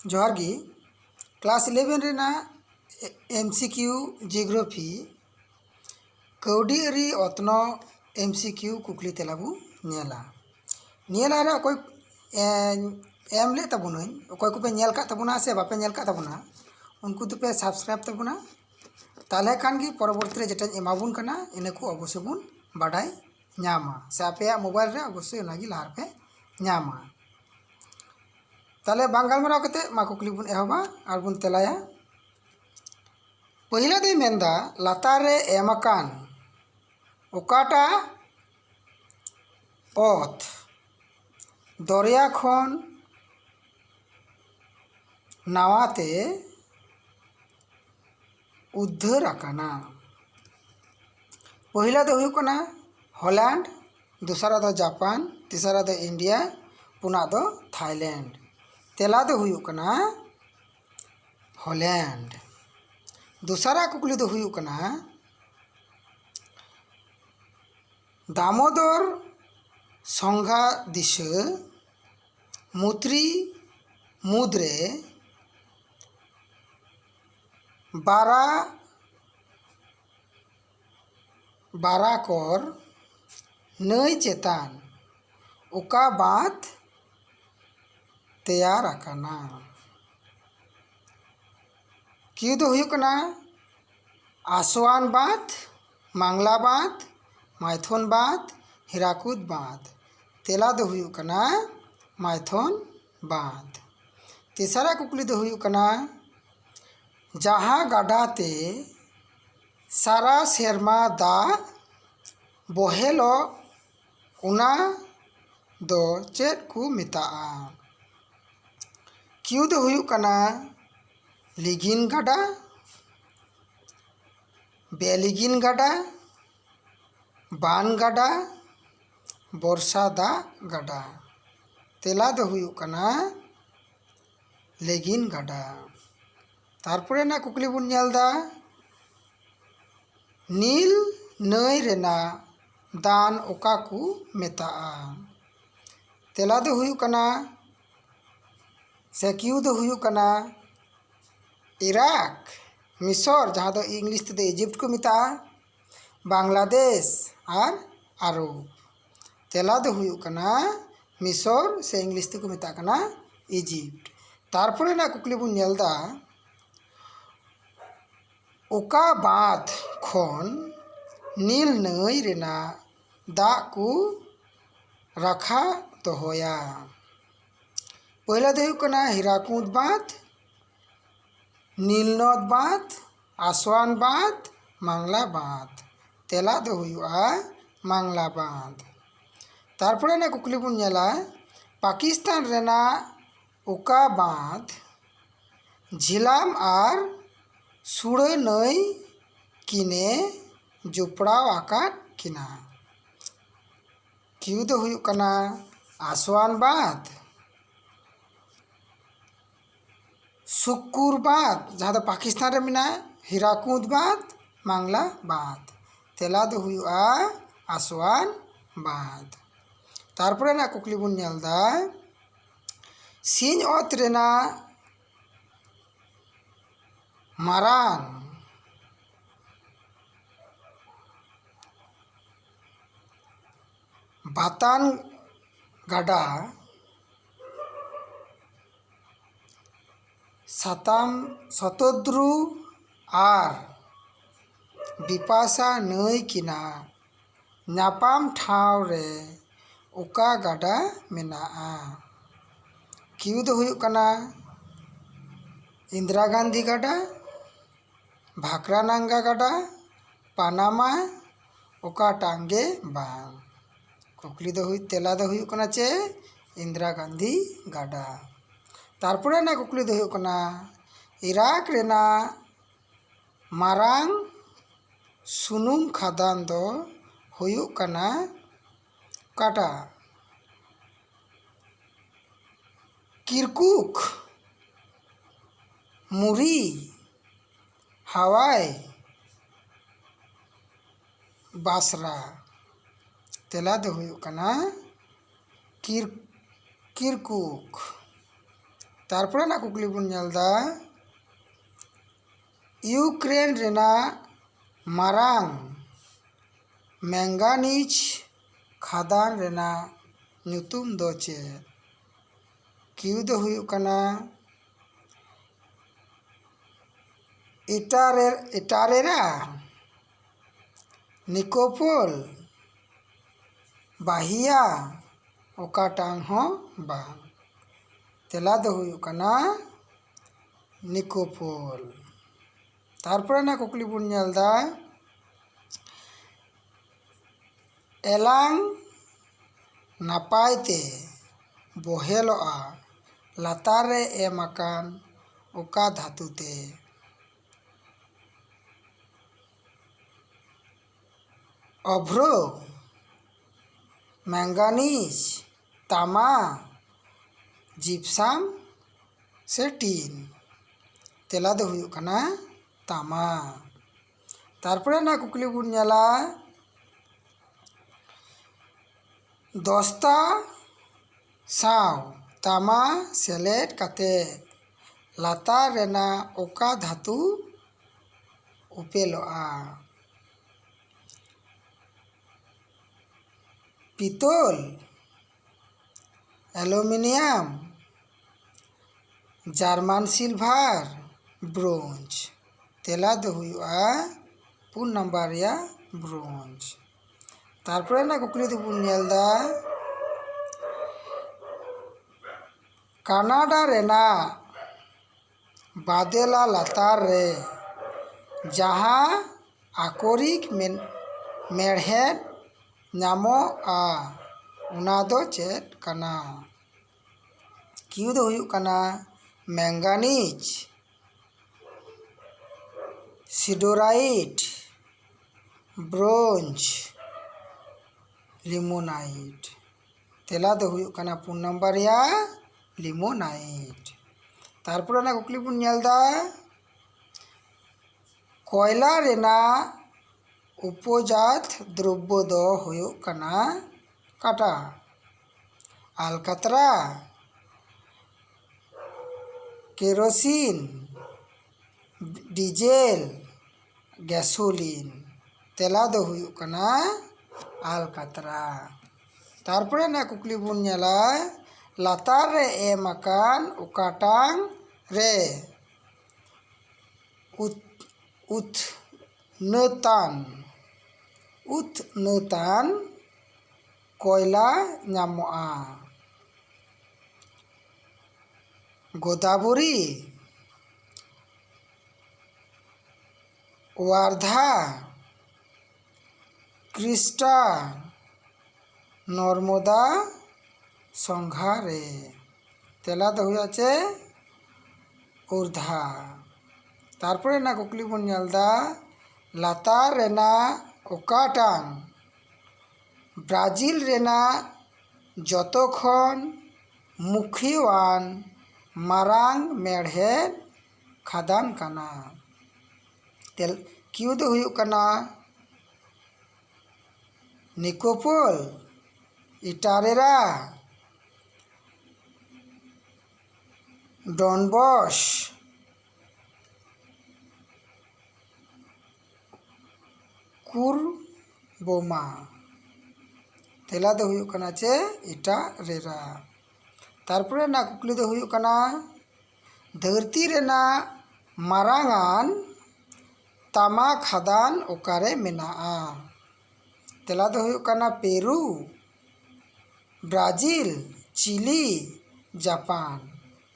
जोहार गी class 11 Raina MCQ geography कौडी अरी अतनो MCQ कुकली तेलाबू नेला नेला रे कोई एम ले तबुन कोई को पे नेल का तबुना से बापे नेल का तबुना उनको तो पे सब्सक्राइब तबुना ताले खान की परवर्ती रे जेटा एमाबुन कना इनको अवश्य बुन बाडाय न्यामा से आपे मोबाइल रे अवश्य नागी लार पे न्यामा ताले बांगाल मराव कते मा कुकली बुन एहबा आर बुन तेलाया पहिला दे मेंदा लातार रे एमकान ओकाटा ओत दरिया खन नावाते उद्धार आकाना पहिला दो हुयु कना हॉलैंड दूसरा दो जापान तीसरा दो इंडिया पुना दो थाईलैंड तेला दो हुयु कना हॉलैंड दूसरा कुकली दो हुयु कना दामोदर संघा दिशा मुत्री मुद्रे बाराकर नई चेतान उका बात तैयार आकाना क्यों दो हुयु कना आसवान बात मांगला बात माइथन बात हिराकुद बात तेला दो हुयु कना माइथन बात तीसरा कुकली दो हुयु कना जहाँ गाडाते सारा सेरमा दा बोहेलो उना दो चेत को मिताआ क्यों दो हुयु कना लिगिन गाडा बेलिगिन गाडा बान गाडा बर्षा दा गाडा तेला दो हुयु कना लेगिन गाडा तारपरे ना कुकली बुन नेलदा नील नई रेना दान ओका को मेताआ तेला दो हुयु कना से क्यों दो हुयु कना इराक मिसर जहाँ दो इंग्लिश ते इजिप्ट को मेताआ बांग्लादेश और अरब तेला दो हुयु कना मिसर से इंग्लिश ते को मेता कना इजिप्ट तारपरे ना कुकली बुन नेलदा ओका बात खन नील नई रेना दा को रखा दोहोया पहला दो हुयु कना हिराकुद बात नीलनद बात आसवान बात मांगला बात तेला दो हुयुआ मांगला बात तारपरे ना कुकली बुन नेला पाकिस्तान रेना ओका बात झिलाम आर सुड़े नई किने जुपड़ाव आकात किना क्यों दो हुयु कना आसवान बात सुक्कुर बात जहाँ दो पाकिस्तान रे मिना हिराकुद बात मांगला बात तेला दो हुयुआ आसवान बात तारपरे ना कुकली बुन नेलदा सिंह ओत रेना मारान बातान गाडा साताम शतद्रु आर बिपाशा नई किना नापाम ठाव रे ओका गाडा मेनाआ क्यों दो हुयु कना इंदिरा गांधी गाडा भाकरानांगा गाडा पानामा ओका टांगे बांग कुकली दो हुई तेला दो हुयु कना चे इंदिरा गांधी गाडा तारपरे ना कुकली दो हुयु कना इराक रेना मारांग सुनुम खादान दो हुयु कना काटा किरकुक मुरी हवाई बासरा तेला दो हुयु कना किरकुक तारपरे ना कुकली बन नेलदा यूक्रेन रेना मारांग मैंगानीज खादान रेना ᱧᱩᱛᱩᱢ दो चेद किउ दो हुयुग कना इटारेरा निकोपोल बाहिया ओकाटांग हो बांग तेला दो हुयुग कना निकोपोल तारपरे ना कुकली बुन नेलदा एलांग नापायते बोहेलोआ लातार रे एम आकान ओका धातुते अभ्रो मैंगानीज तामा जिप्साम से टीन तेला दो हुयुग कना तामा तारपरे ना कुकली बुन नेला दस्ता साव तामा सेलेट काते लातार रेना ओका धातु उपेलोआ पितल एलुमिनियम जार्मान सिल्भार ब्रोंज तेला दो हुयुआ 4 नंबर या ब्रोंज तारपरे ना कुकली दो बुन नेलदा कनाडा रेना बादेला लातार रे जहाँ आकोरिक मेढ़ेद ᱧᱟᱢᱚᱜᱼᱟ उना दो चेद कना किउ दो हुयुग कना मैंगानीज सिडोराइट ब्रोंज लिमोनाइट तेला दो हुयुग कना 4 नंबर या लिमोनाइट तारपरे ना कुकली बुन नेलदा कोयला रेना उपजात द्रव्य दो हुयुग कना काटा अलकतरा केरोसिन डीजेल गैसोलीन तेला दो हुयुग कना अलकतरा तारपरे ना कुकली बुन नेला लातार रे एम आकान ओकाटांग रे उत्नतान कोयला ᱧᱟᱢᱚᱜᱼᱟ गोदावरी वार्धा कृष्णा नर्मदा संघारे तेला दो हुया चे उर्धा तारपरे ना कुकली बन नेलदा लातार रेना ओकाटांग ब्राजिल रेना जतोखन मुखियान मारांग मेढ़ेद खादान कना तेल किउ दो हुयुग कना निकोपोल इटारेरा डॉनबॉश कुरबोमा तेला दो हुयुग कना चे इटारेरा तारपरे ना कुकली दो हुयुग कना धरती रेना मारांगान तामा खादान ओकारे मेनाआ तेला दो हुयुग कना पेरू ब्राजिल चिली जापान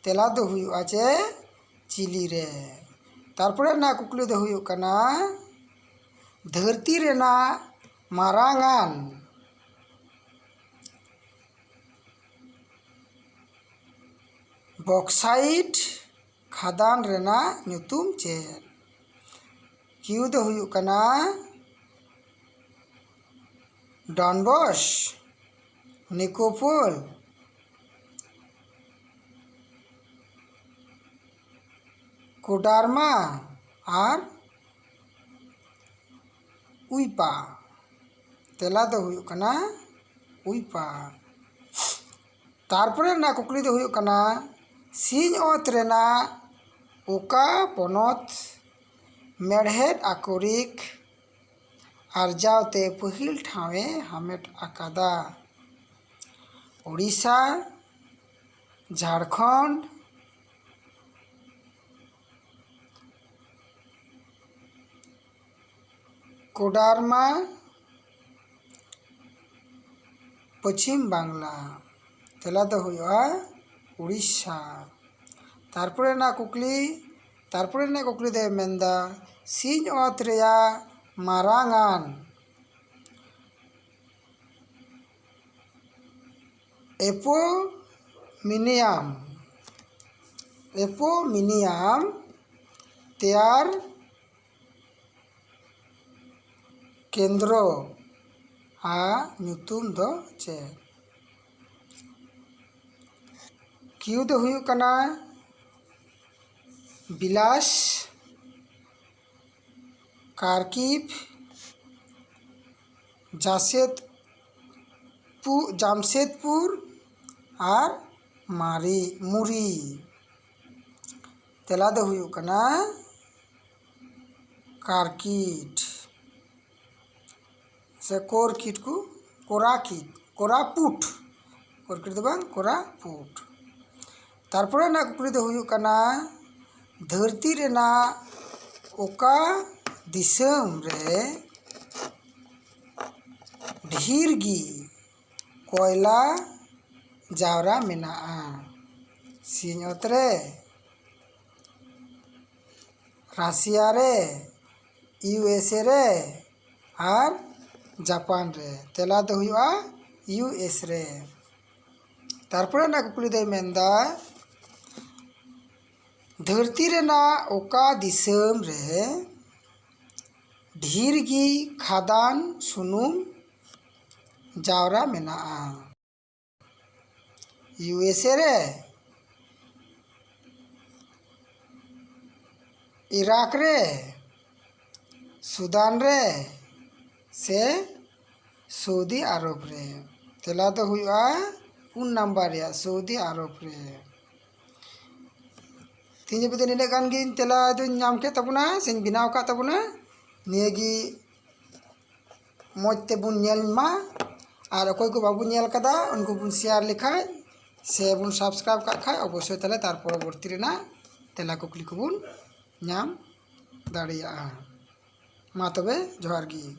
तेला दो हुयुग चे चिली रे तारपरे ना कुकली दो हुयुग कना धरती रेना मारांगान बॉक्साइट खादान रेना ᱧᱩᱛᱩᱢ चेद किउ दो हुयुग कना डॉनबॉश निकोपोल कोडारमा और उइपा तेला दो हुयुग कना उइपा तारपरे ना कुकली दो हुयुग कना सिंहअत रेनाग ओका पोनोत मेड़हेद आकोरिक आर्जावते पहिल ठावे हामेट आकादा। उड़ीसा, झारखंड, कोडारमा, पश्चिम बांग्ला। तेला दो हुआ उड़ीसा। तारपरे ना कुकली दे मेंदा सिंहअत रेया मारांगान एपोमिनियम तेयार केंद्रो आ ᱧᱩᱛᱩᱢ दो चे। किउ दो हुयु कना बिलास, कारकिव, जामशेदपुर और मुरी। तेला दो हुयु कना कारकिट से कोरकिट को कोरापुट कोरकिट दो बांग कोरापुट। तारपरे ना कुकली दो हुयु कना धरती रेना ओका दिसम रे ढेरगी कोयला जावरा मेनाआ। सिंहअत रे, राशिया रे, यूएसए रे और जापान रे। तेला दो हुआ यूएस रे। तारपरे ना कुकली दे मेंदा धरती रेना ओका दिसम रे ढेरगी खादान सुनुम जावरा मेनाआ। यूएसए रे, इराक रे, सुदान रे से सऊदी अरब रे। तेला दो हुआ 4 नंबर या सऊदी अरब रे। तीन बजे निने गान गी तेला दो नाम के तबुना सेन बिनाव का तबुना नियगी मौजते बुन नेल मा और अकोय को बाबू नेल कदा उनको बुन शेयर लिखाय से बुन सब्सक्राइब का खाय अवश्य तले तार परवर्ती रेना तेला कुकली को बुन नाम दाड़िया। मा तबे जोहार गी।